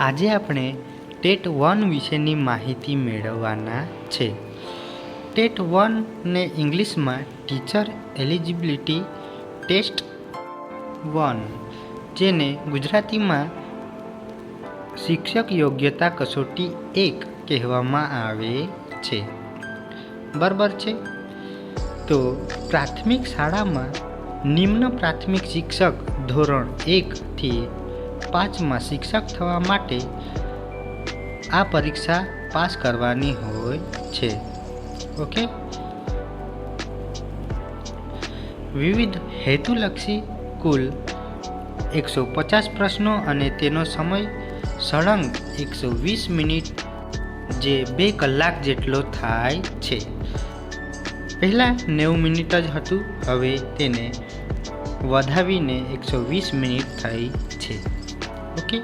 આજે આપણે ટેટ 1 વિશેની માહિતી મેળવવાના છે. ટેટ 1 ને ઇંગ્લિશમાં ટીચર એલિજિબિલિટી ટેસ્ટ 1, જેને ગુજરાતીમાં શિક્ષક યોગ્યતા કસોટી 1 કહેવામાં આવે છે. બરાબર છે. તો પ્રાથમિક શાળામાં નિમ્ન પ્રાથમિક શિક્ષક ધોરણ 1 થી 5માં શિક્ષક થવા માટે આ પરીક્ષા પાસ કરવાની હોય છે. ઓકે. વિવિધ હેતુલક્ષી કુલ 150 પ્રશ્નો અને તેનો સમય સળંગ 120 મિનિટ, જે 2 કલાક જેટલો થાય છે. પહેલાં 90 મિનિટ જ હતું, હવે તેને વધાવીને 120 મિનિટ થઈ છે. ઓકે.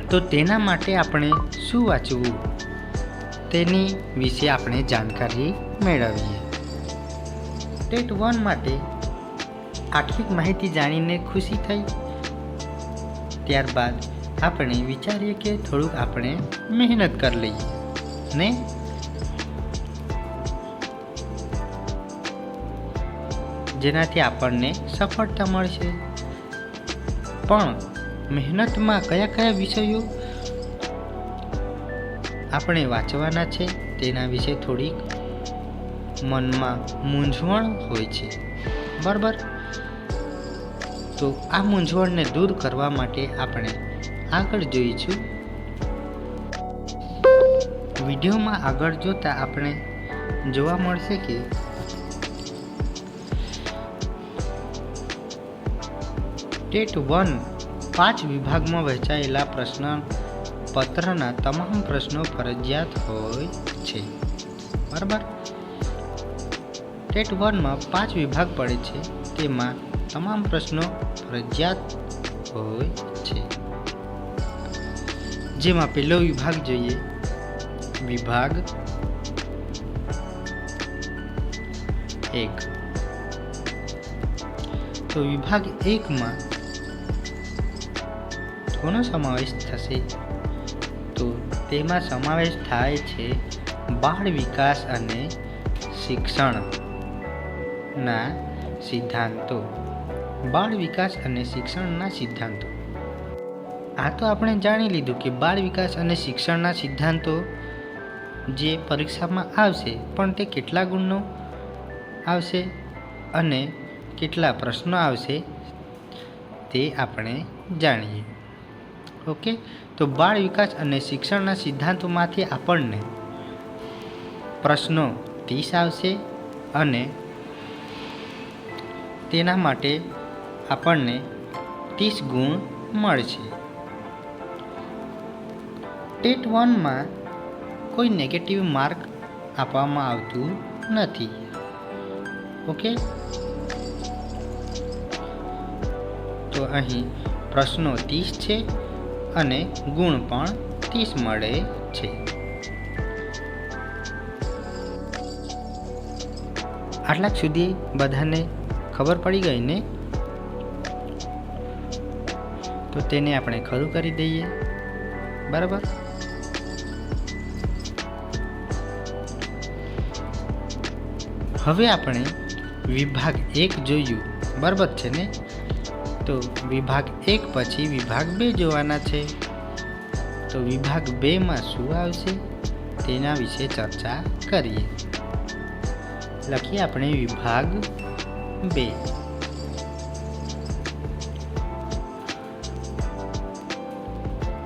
તો તેના માટે આપણે શું વાંચવું તેની વિશે આપણે જાણકારી મેળવીએ. ટેટ 1 માટે આટલી માહિતી જાણીને ખુશી થઈ. ત્યારબાદ આપણે વિચારીએ કે થોડુંક આપણે મહેનત કરી લઈએ ને જેનાથી આપણને સફળતા મળશે. પણ મહેનતમાં કયા કયા વિષયો આપણે વાંચવાના છે તેના વિશે થોડીક મનમાં મૂંઝવણ હોય છે. બરાબર. તો આ મૂંઝવણને દૂર કરવા માટે આપણે આગળ જોઈશું. વિડીયોમાં આગળ જોતા આપણે જોવા મળશે કે ટેટ 1 5 વિભાગમાં વહેંચાયેલા પ્રશ્ન પત્રના તમામ પ્રશ્નો ફરજિયાત હોય છે. બરાબર. ટેટ 1માં 5 વિભાગ પડે છે, તેમાં તમામ પ્રશ્નો ફરજિયાત હોય છે. જેમાં પહેલો વિભાગ જોઈએ, વિભાગ 1. તો વિભાગ 1માં કોનો સમાવેશ થશે? તો તેમાં સમાવેશ થાય છે બાળ વિકાસ અને શિક્ષણના સિદ્ધાંતો. બાળ વિકાસ અને શિક્ષણના સિદ્ધાંતો. આ તો આપણે જાણી લીધું કે બાળ વિકાસ અને શિક્ષણના સિદ્ધાંતો જે પરીક્ષામાં આવશે, પણ તે કેટલા ગુણનો આવશે અને કેટલા પ્રશ્નો આવશે તે આપણે જાણીએ. ઓકે. તો બાળ વિકાસ અને શિક્ષણના સિદ્ધાંતોમાંથી આપણને પ્રશ્નો 30 આવશે અને તેના માટે આપણને 30 ગુણ મળશે. ટેટ 1માં કોઈ નેગેટિવ માર્ક આપવામાં આવતું નથી. ઓકે. તો અહીં પ્રશ્નો 30 છે અને ગુણ પણ 30 મળે છે. આટલા સુધી બધાને ખબર પડી ગઈ ને? તો તેને આપણે ખરું કરી દઈએ. બરાબર. હવે આપણે વિભાગ 1 જોયું. બરાબર છે ને? તો વિભાગ 1 પછી વિભાગ 2 જોવાના છે. તો વિભાગ 2માં શું આવશે તેના વિશે ચર્ચા કરીએ. લખીએ આપણે વિભાગ 2.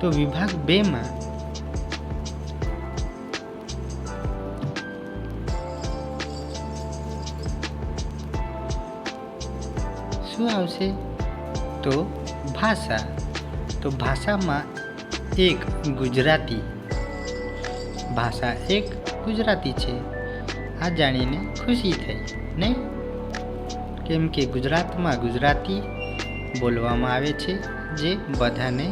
તો વિભાગ 2માં શું આવશે? તો ભાષા. તો ભાષામાં 1 ગુજરાતી. ભાષા 1 ગુજરાતી છે. આ જાણીને ખુશી થઈ ને? કેમ કે ગુજરાતમાં ગુજરાતી બોલવામાં આવે છે, જે બધાને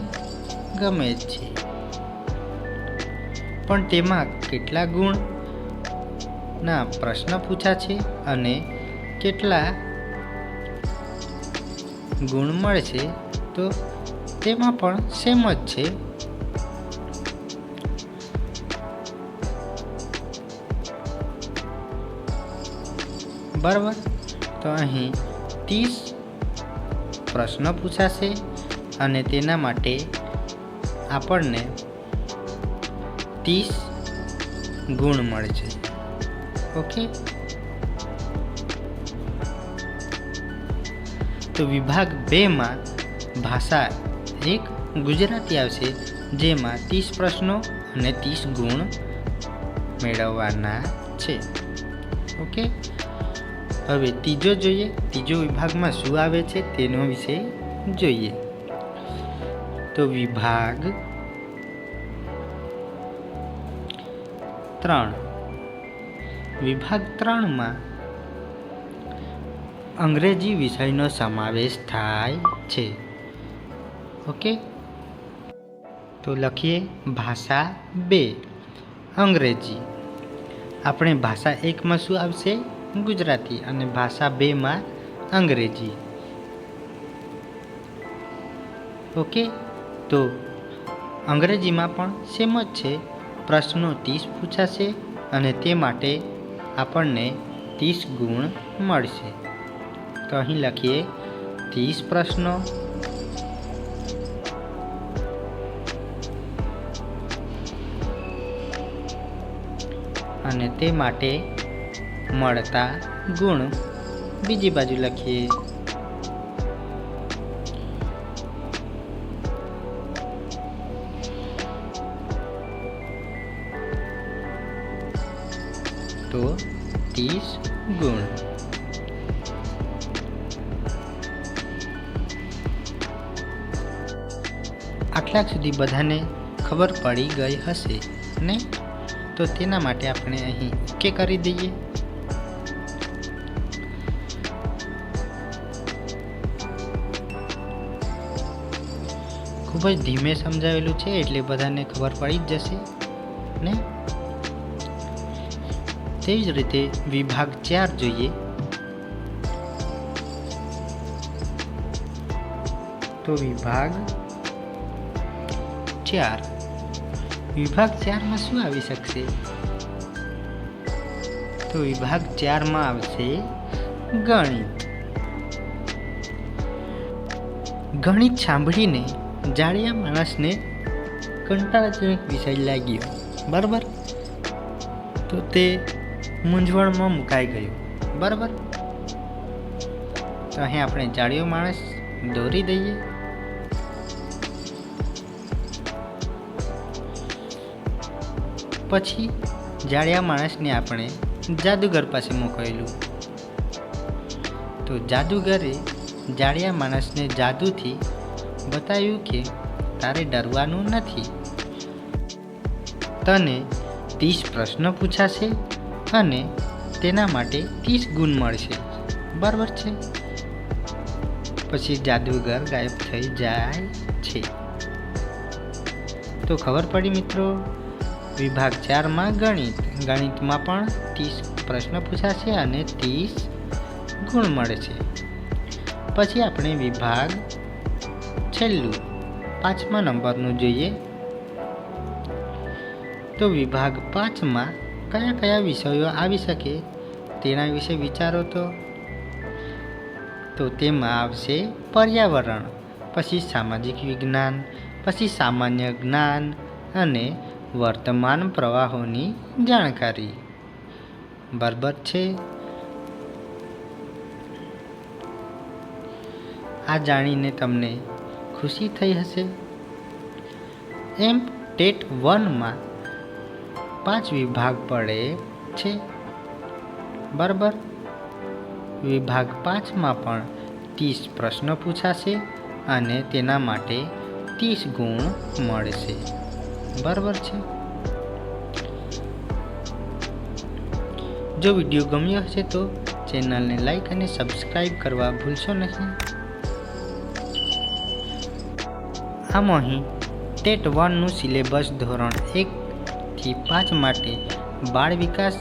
ગમે છે. પણ તેમાં કેટલા ગુણના પ્રશ્ન પૂછા છે અને કેટલા ગુણ મળશે તો તેમાં પણ સેમ જ છે. બરાબર. તો અહીં 30 પ્રશ્ન પૂછાશે અને તેના માટે આપણને 30 ગુણ મળશે. ઓકે. તો વિભાગ 2માં ભાષા 1 ગુજરાતી આવશે, જેમાં 30 પ્રશ્નો અને 30 ગુણ મેળવવાના છે. ઓકે. હવે ત્રીજો જોઈએ. ત્રીજો વિભાગમાં શું આવે છે તેનો વિશે જોઈએ. તો વિભાગ 3માં અંગ્રેજી વિષયનો સમાવેશ થાય છે. ઓકે. તો લખીએ ભાષા 2 અંગ્રેજી. આપણે ભાષા 1માં શું આવશે? ગુજરાતી. અને ભાષા 2માં અંગ્રેજી. ઓકે. તો અંગ્રેજીમાં પણ સેમ જ છે. પ્રશ્નો 30 પૂછાશે અને તે માટે આપણને 30 ગુણ મળશે. તો અહીં લખીએ 30 પ્રશ્નો અને તે માટે મળતા ગુણ બીજી બાજુ લખીએ. તો 30 ગુણ. આટલા સુધી બધાને ખબર પડી ગઈ હશે ને? તો તેના માટે આપણે અહીં ઓકે કરી દઈએ. ખૂબ જ ધીમે સમજાવેલું છે એટલે બધાને ખબર પડી જ જશે ને? તેવી જ રીતે વિભાગ 4 જોઈએ. તો વિભાગ 4માં શું આવી શકશે? તો વિભાગ 4માં આવશે ગણિત. ગણિત સાંભળીને જાડિયા માણસને કંટાળાજનક વિષય લાગ્યો. બરાબર. તો તે મૂંઝવણમાં મુકાઈ ગયો. બરાબર. તો અહીં આપણે જાડિયો માણસ દોરી દઈએ. પછી જાડિયા માણસને આપણે જાદુગર પાસે મોકલેલું. તો જાદુગરે જાડિયા માણસને જાદુથી બતાવ્યું કે તારે ડરવાનું નથી. તને 30 પ્રશ્ન પૂછાશે અને તેના માટે 30 ગુણ મળશે. બરાબર છે. પછી જાદુગર ગાયબ થઈ જાય છે. તો ખબર પડી મિત્રો. વિભાગ 4માં ગણિતમાં પણ 30 પ્રશ્ન પૂછાશે અને 30 ગુણ મળે છે. પછી આપણે વિભાગ 5મા નંબરનું જોઈએ. તો વિભાગ 5માં કયા વિષયો આવી શકે તેના વિશે વિચારો. તો તેમાં આવશે પર્યાવરણ, પછી સામાજિક વિજ્ઞાન, પછી સામાન્ય જ્ઞાન અને વર્તમાન પ્રવાહોની જાણકારી. બરાબર છે. આ જાણીને તમને ખુશી થઈ હશે. એમ ટેટ 1માં 5 વિભાગ પડે છે. બરાબર. વિભાગ 5માં પણ 30 પ્રશ્નો પૂછાશે અને તેના માટે 30 ગુણ મળશે. બરાબર છે. જો વિડીયો ગમ્યો હશે તો ચેનલને લાઈક અને સબસ્ક્રાઈબ કરવા ભૂલશો નહીં. આમ અહીં ટેટ 1નું સિલેબસ ધોરણ 1 થી 5 માટે બાળ વિકાસ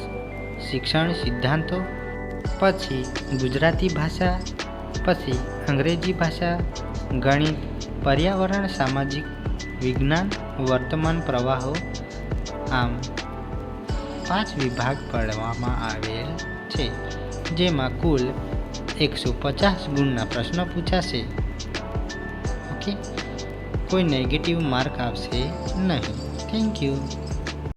શિક્ષણ સિદ્ધાંતો, પછી ગુજરાતી ભાષા, પછી અંગ્રેજી ભાષા, ગણિત, પર્યાવરણ, સામાજિક વિજ્ઞાન, વર્તમાન પ્રવાહો, આમ 5 વિભાગ પાડવામાં આવેલ છે, જેમાં કુલ 150 ગુણના પ્રશ્નો પૂછાશે. ઓકે, કોઈ નેગેટિવ માર્ક આવશે નહીં. Thank you.